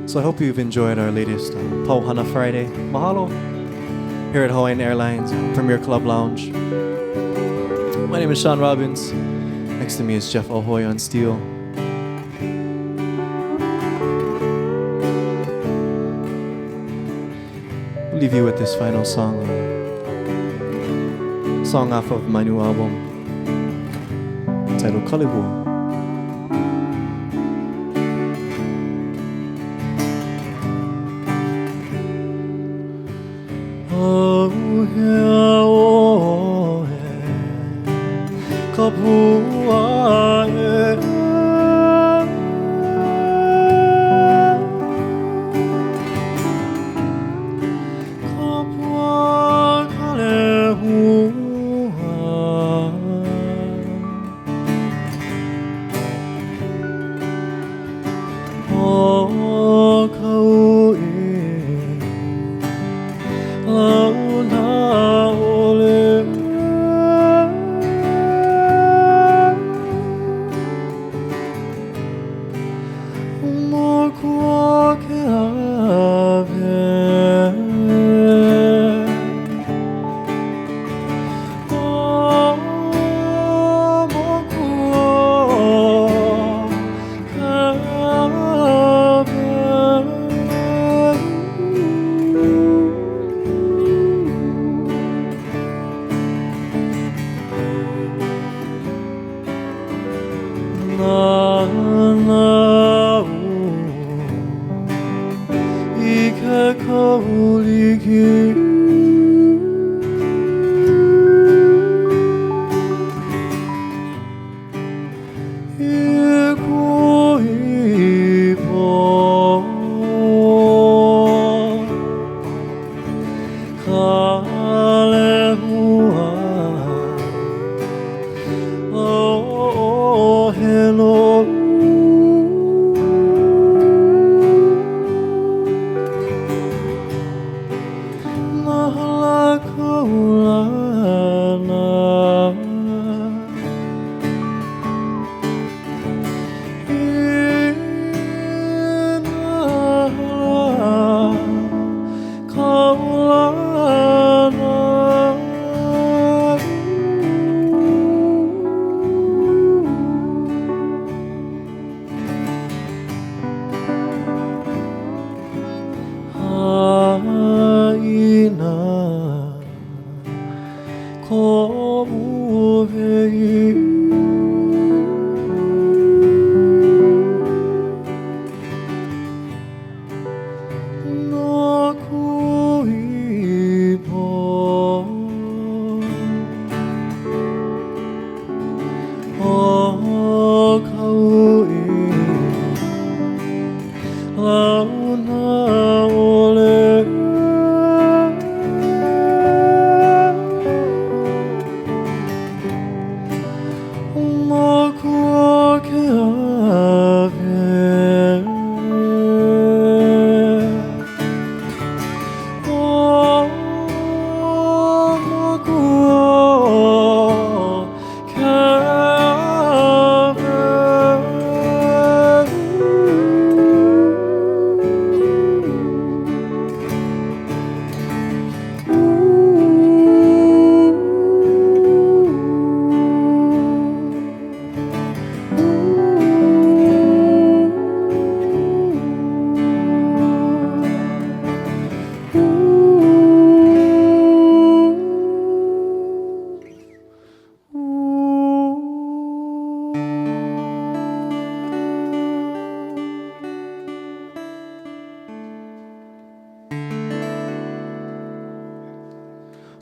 So I hope you've enjoyed our latest Pauhana Friday. Mahalo here at Hawaiian Airlines Premier Club Lounge. My name is Sean Robbins. Next to me is Jeff Ahoy on steel. We'll leave you with this final song. Song off of my new album titled Kalibu.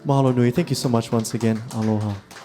Mahalo nui. Thank you so much once again. Aloha.